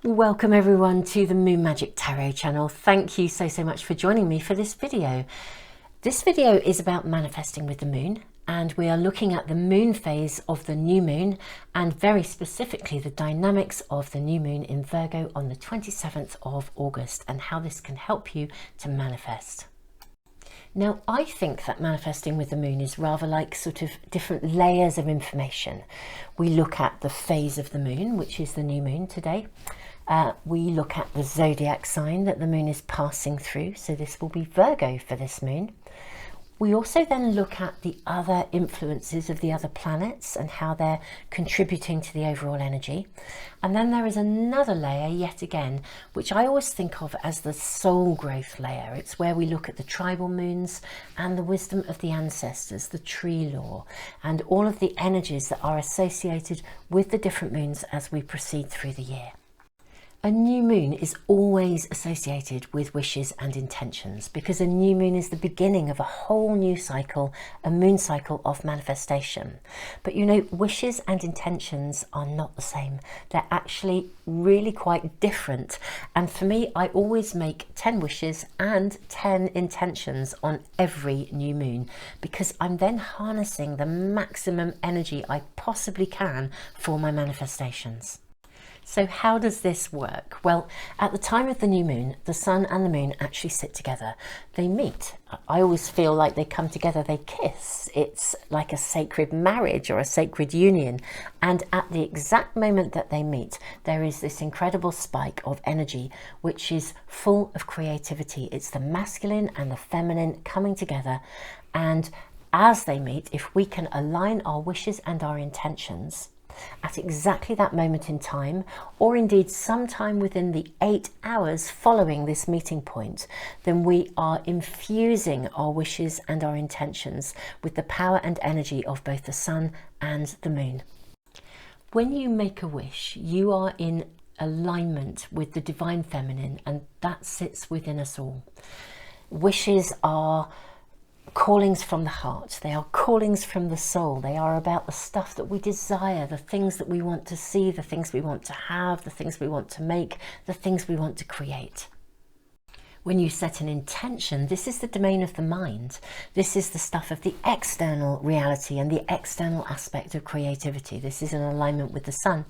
Welcome everyone to the Moon Magic Tarot channel. Thank you so much for joining me for this video. This video is about manifesting with the moon, and we are looking at the moon phase of the new moon and very specifically the dynamics of the new moon in Virgo on the 27th of August and how this can help you to manifest. Now, I think that manifesting with the moon is rather like sort of different layers of information. We look at the phase of the moon, which is the new moon today. We look at the zodiac sign that the moon is passing through. So this will be Virgo for this moon. We also then look at the other influences of the other planets and how they're contributing to the overall energy. And then there is another layer yet again, which I always think of as the soul growth layer. It's where we look at the tribal moons and the wisdom of the ancestors, the tree lore, and all of the energies that are associated with the different moons as we proceed through the year. A new moon is always associated with wishes and intentions because a new moon is the beginning of a whole new cycle, a moon cycle of manifestation. But you know, wishes and intentions are not the same. They're actually really quite different. And for me, I always make 10 wishes and 10 intentions on every new moon because I'm then harnessing the maximum energy I possibly can for my manifestations. So how does this work? Well, at the time of the new moon, the sun and the moon actually sit together. They meet. I always feel like they come together, they kiss. It's like a sacred marriage or a sacred union. And at the exact moment that they meet, there is this incredible spike of energy, which is full of creativity. It's the masculine and the feminine coming together. And as they meet, if we can align our wishes and our intentions, at exactly that moment in time, or indeed sometime within the 8 hours following this meeting point, then we are infusing our wishes and our intentions with the power and energy of both the sun and the moon. When you make a wish, you are in alignment with the divine feminine, and that sits within us all. Wishes are callings from the heart. They are callings from the soul. They are about the stuff that we desire, the things that we want to see, the things we want to have, the things we want to make, the things we want to create. When you set an intention, this is the domain of the mind. This is the stuff of the external reality and the external aspect of creativity. This is in alignment with the sun.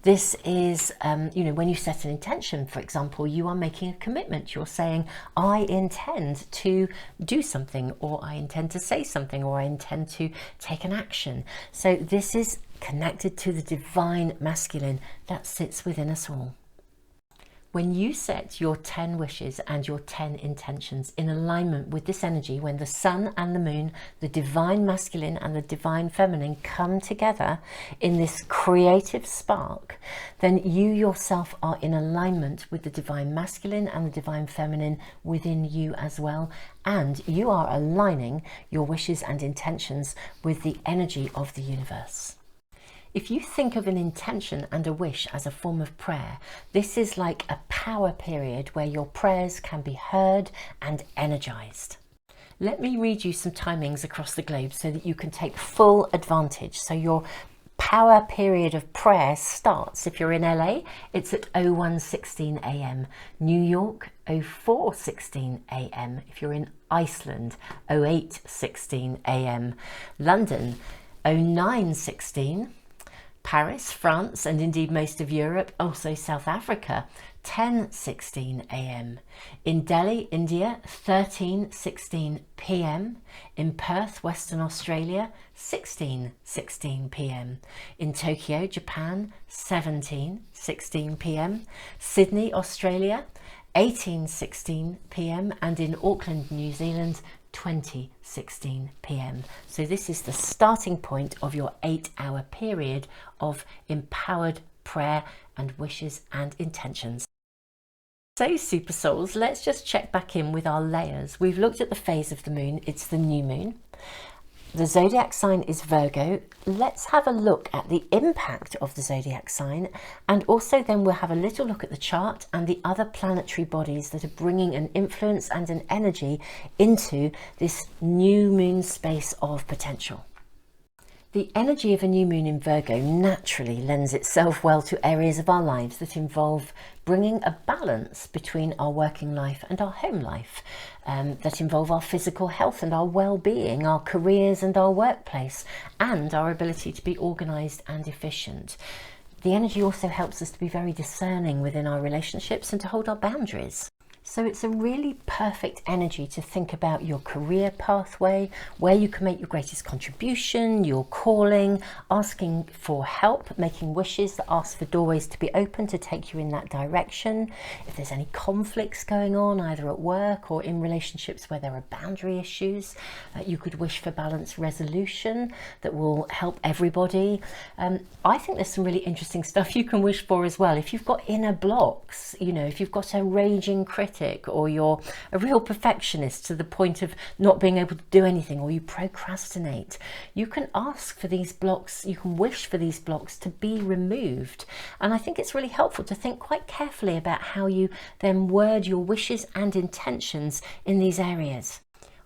This is, when you set an intention, for example, you are making a commitment. You're saying, I intend to do something, or I intend to say something, or I intend to take an action. So this is connected to the divine masculine that sits within us all. When you set your 10 wishes and your 10 intentions in alignment with this energy, when the sun and the moon, the divine masculine and the divine feminine come together in this creative spark, then you yourself are in alignment with the divine masculine and the divine feminine within you as well. And you are aligning your wishes and intentions with the energy of the universe. If you think of an intention and a wish as a form of prayer, this is like a power period where your prayers can be heard and energized. Let me read you some timings across the globe so that you can take full advantage. So your power period of prayer starts, if you're in LA, it's at 01:16 a.m. New York, 04:16 a.m. If you're in Iceland, 08:16 a.m. London, 09:16. Paris, France, and indeed most of Europe, also South Africa, 10:16 a.m. In Delhi, India, 13:16 p.m. In Perth, Western Australia, 16:16 p.m. In Tokyo, Japan, 17:16 p.m. Sydney, Australia, 18:16 p.m. and in Auckland, New Zealand, 20:16 p.m. So this is the starting point of your 8-hour period of empowered prayer and wishes and intentions. So super souls, let's just check back in with our layers. We've looked at the phase of the moon. It's the new moon. The zodiac sign is Virgo. Let's have a look at the impact of the zodiac sign, and also then we'll have a little look at the chart and the other planetary bodies that are bringing an influence and an energy into this new moon space of potential. The energy of a new moon in Virgo naturally lends itself well to areas of our lives that involve bringing a balance between our working life and our home life, that involve our physical health and our well-being, our careers and our workplace, and our ability to be organised and efficient. The energy also helps us to be very discerning within our relationships and to hold our boundaries. So it's a really perfect energy to think about your career pathway, where you can make your greatest contribution, your calling, asking for help, making wishes that ask for doorways to be open to take you in that direction. If there's any conflicts going on, either at work or in relationships where there are boundary issues, you could wish for balanced resolution that will help everybody. I think there's some really interesting stuff you can wish for as well. If you've got inner blocks, you know, if you've got a raging critic, or you're a real perfectionist to the point of not being able to do anything, or you procrastinate, you can ask for these blocks, you can wish for these blocks to be removed. And I think it's really helpful to think quite carefully about how you then word your wishes and intentions in these areas.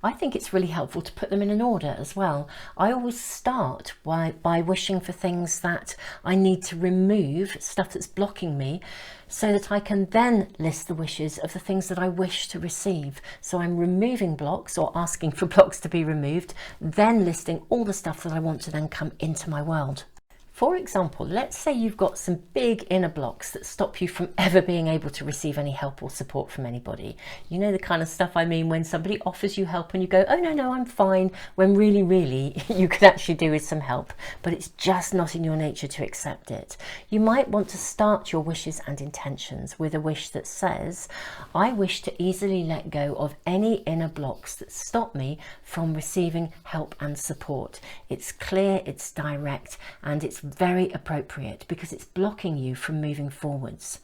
I think it's really helpful to put them in an order as well. I always start by wishing for things that I need to remove, stuff that's blocking me, so that I can then list the wishes of the things that I wish to receive. So I'm removing blocks or asking for blocks to be removed, then listing all the stuff that I want to then come into my world. For example, let's say you've got some big inner blocks that stop you from ever being able to receive any help or support from anybody. You know the kind of stuff I mean, when somebody offers you help and you go, oh no, I'm fine, when really you could actually do with some help, but it's just not in your nature to accept it. You might want to start your wishes and intentions with a wish that says, I wish to easily let go of any inner blocks that stop me from receiving help and support. It's clear, it's direct, and it's very appropriate because it's blocking you from moving forwards.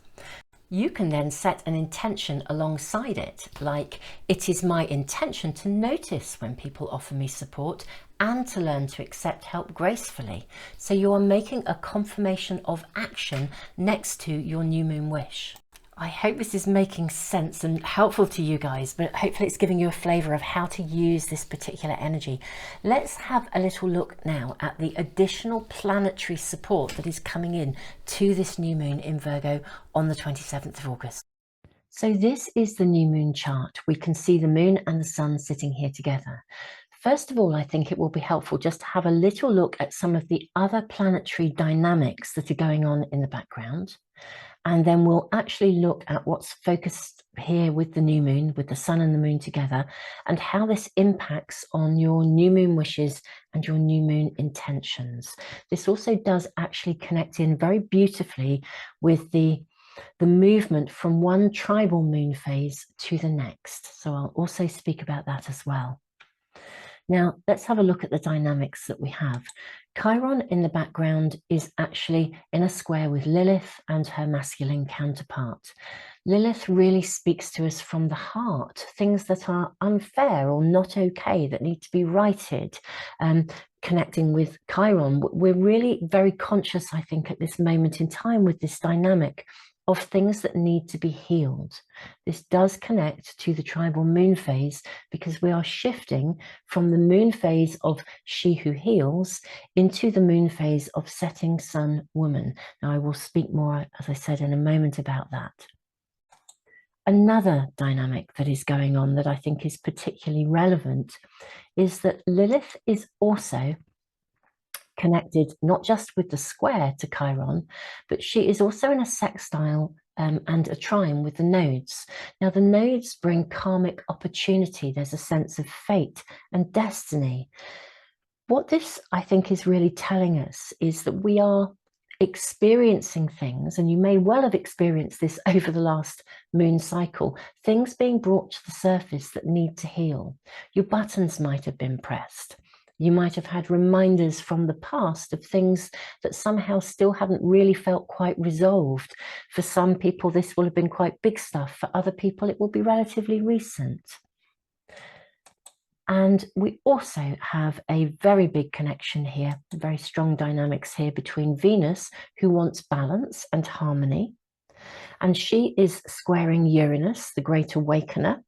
You can then set an intention alongside it, like, it is my intention to notice when people offer me support and to learn to accept help gracefully. So you are making a confirmation of action next to your new moon wish. I hope this is making sense and helpful to you guys, but hopefully it's giving you a flavour of how to use this particular energy. Let's have a little look now at the additional planetary support that is coming in to this new moon in Virgo on the 27th of August. So this is the new moon chart. We can see the moon and the sun sitting here together. First of all, I think it will be helpful just to have a little look at some of the other planetary dynamics that are going on in the background. And then we'll actually look at what's focused here with the new moon, with the sun and the moon together, and how this impacts on your new moon wishes and your new moon intentions. This also does actually connect in very beautifully with the movement from one tribal moon phase to the next. So I'll also speak about that as well. Now, let's have a look at the dynamics that we have. Chiron in the background is actually in a square with Lilith and her masculine counterpart. Lilith really speaks to us from the heart, things that are unfair or not okay, that need to be righted. Connecting with Chiron, we're really very conscious, I think, at this moment in time with this dynamic of things that need to be healed. This does connect to the tribal moon phase because we are shifting from the moon phase of she who heals into the moon phase of setting sun woman. Now I will speak more, as I said, in a moment about that. Another dynamic that is going on that I think is particularly relevant is that Lilith is also connected not just with the square to Chiron, but she is also in a sextile and a trine with the nodes. Now the nodes bring karmic opportunity. There's a sense of fate and destiny. What this, I think, is really telling us is that we are experiencing things, and you may well have experienced this over the last moon cycle, things being brought to the surface that need to heal. Your buttons might have been pressed. You might have had reminders from the past of things that somehow still haven't really felt quite resolved. For some people, this will have been quite big stuff. For other people, it will be relatively recent. And we also have a very big connection here, very strong dynamics here between Venus, who wants balance and harmony, and she is squaring Uranus, the great awakener,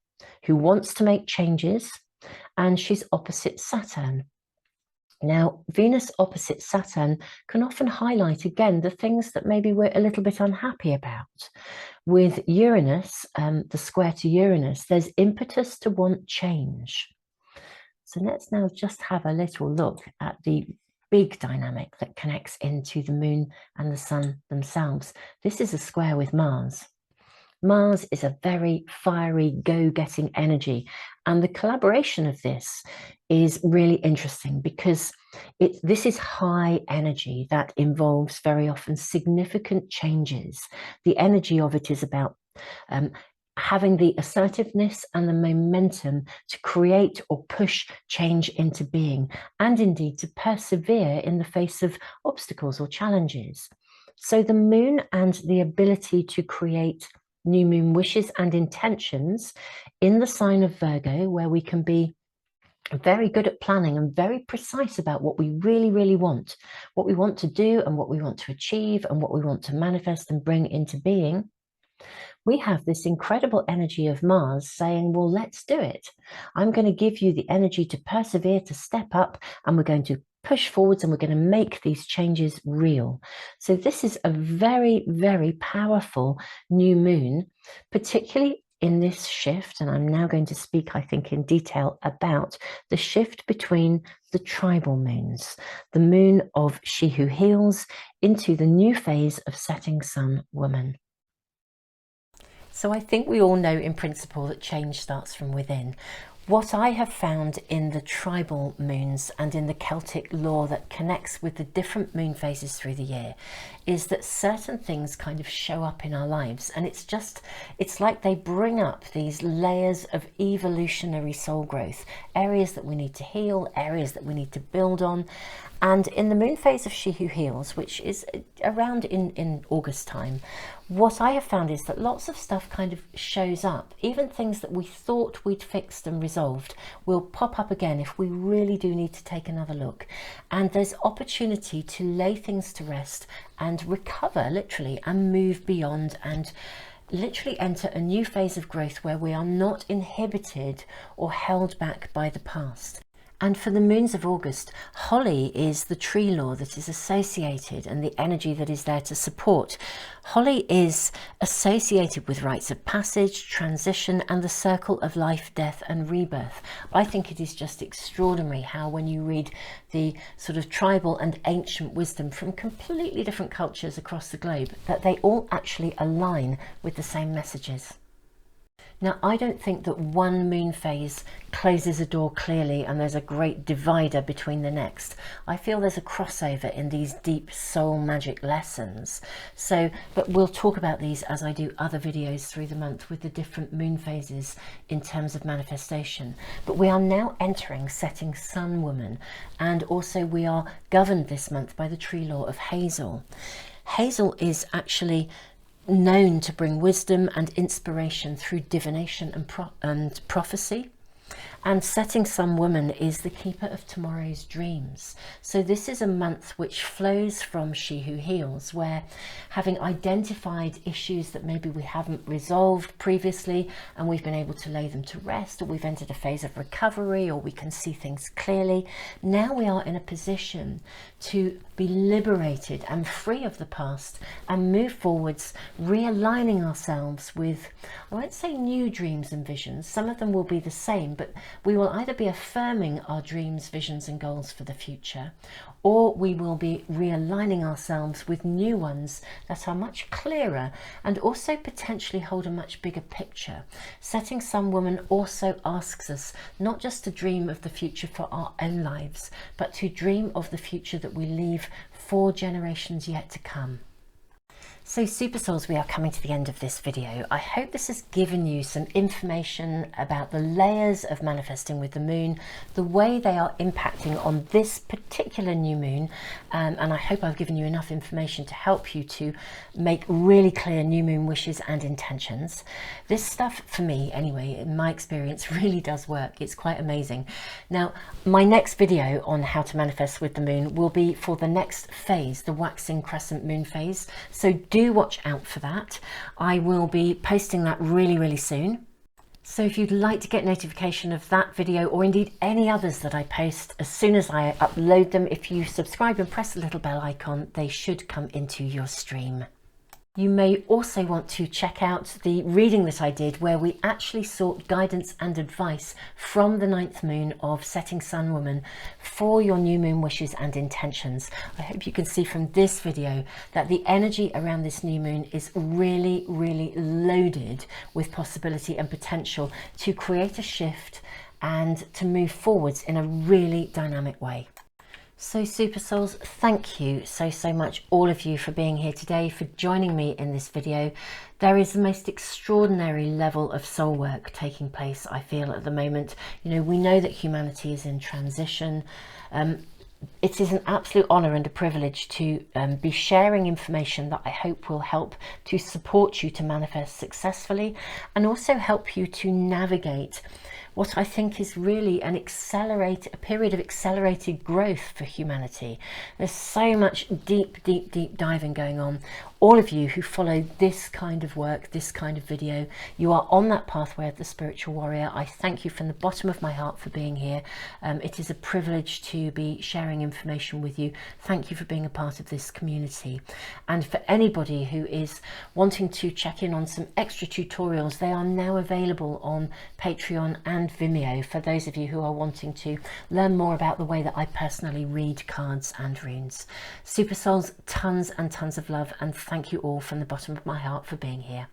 who wants to make changes, and she's opposite Saturn. Now, Venus opposite Saturn can often highlight, again, the things that maybe we're a little bit unhappy about. With Uranus, the square to Uranus, there's impetus to want change. So let's now just have a little look at the big dynamic that connects into the moon and the sun themselves. This is a square with Mars. Mars is a very fiery, go-getting energy, and the collaboration of this is really interesting because this is high energy that involves very often significant changes. The energy of it is about having the assertiveness and the momentum to create or push change into being, and indeed to persevere in the face of obstacles or challenges. So the moon and the ability to create new moon wishes and intentions in the sign of Virgo, where we can be very good at planning and very precise about what we really want, what we want to do and what we want to achieve and what we want to manifest and bring into being. We have this incredible energy of Mars saying, well, let's do it. I'm going to give you the energy to persevere, to step up, and we're going to push forwards and we're going to make these changes real. So this is a very, very powerful new moon, particularly in this shift. And I'm now going to speak, I think, in detail about the shift between the tribal moons, the moon of She Who Heals into the new phase of setting sun woman. So I think we all know in principle that change starts from within. What I have found in the tribal moons and in the Celtic lore that connects with the different moon phases through the year is that certain things kind of show up in our lives, and it's like they bring up these layers of evolutionary soul growth, areas that we need to heal, areas that we need to build on. And in the moon phase of She Who Heals, which is around in August time, what I have found is that lots of stuff kind of shows up. Even things that we thought we'd fixed and resolved will pop up again if we really do need to take another look. And there's opportunity to lay things to rest and recover, literally, and move beyond and literally enter a new phase of growth where we are not inhibited or held back by the past. And for the moons of August, holly is the tree lore that is associated and the energy that is there to support. Holly is associated with rites of passage, transition, and the circle of life, death, and rebirth. I think it is just extraordinary how when you read the sort of tribal and ancient wisdom from completely different cultures across the globe, that they all actually align with the same messages. Now, I don't think that one moon phase closes a door clearly and there's a great divider between the next. I feel there's a crossover in these deep soul magic lessons. But we'll talk about these as I do other videos through the month with the different moon phases in terms of manifestation. But we are now entering setting sun woman, and also we are governed this month by the tree lore of Hazel. Hazel is actually known to bring wisdom and inspiration through divination and prophecy. And setting sun woman is the keeper of tomorrow's dreams. So this is a month which flows from She Who Heals, where having identified issues that maybe we haven't resolved previously and we've been able to lay them to rest, or we've entered a phase of recovery, or we can see things clearly, now we are in a position to be liberated and free of the past and move forwards, realigning ourselves with, I won't say new dreams and visions, some of them will be the same, but we will either be affirming our dreams, visions and goals for the future, or we will be realigning ourselves with new ones that are much clearer and also potentially hold a much bigger picture. Setting Sun Woman also asks us not just to dream of the future for our own lives, but to dream of the future that we leave for generations yet to come. So Super Souls, we are coming to the end of this video. I hope this has given you some information about the layers of manifesting with the moon, the way they are impacting on this particular new moon, and I hope I've given you enough information to help you to make really clear new moon wishes and intentions. This stuff, for me anyway, in my experience, really does work. It's quite amazing. Now, my next video on how to manifest with the moon will be for the next phase, the waxing crescent moon phase. So do watch out for that. I will be posting that really, really soon. So if you'd like to get notification of that video, or indeed any others that I post as soon as I upload them, if you subscribe and press the little bell icon, they should come into your stream. You may also want to check out the reading that I did, where we actually sought guidance and advice from the 9th moon of Setting Sun Woman for your new moon wishes and intentions. I hope you can see from this video that the energy around this new moon is really, really loaded with possibility and potential to create a shift and to move forwards in a really dynamic way. So Super Souls, thank you so much, all of you, for being here today, for joining me in this video. There is the most extraordinary level of soul work taking place, I feel, at the moment. You know, we know that humanity is in transition. It is an absolute honour and a privilege to be sharing information that I hope will help to support you to manifest successfully, and also help you to navigate what I think is really a period of accelerated growth for humanity. There's so much deep diving going on. All of you who follow this kind of work, this kind of video, you are on that pathway of the spiritual warrior. I thank you from the bottom of my heart for being here. It is a privilege to be sharing information with you. Thank you for being a part of this community. And for anybody who is wanting to check in on some extra tutorials, they are now available on Patreon and Vimeo for those of you who are wanting to learn more about the way that I personally read cards and runes. Super Souls, tons and tons of love, and thank you all from the bottom of my heart for being here.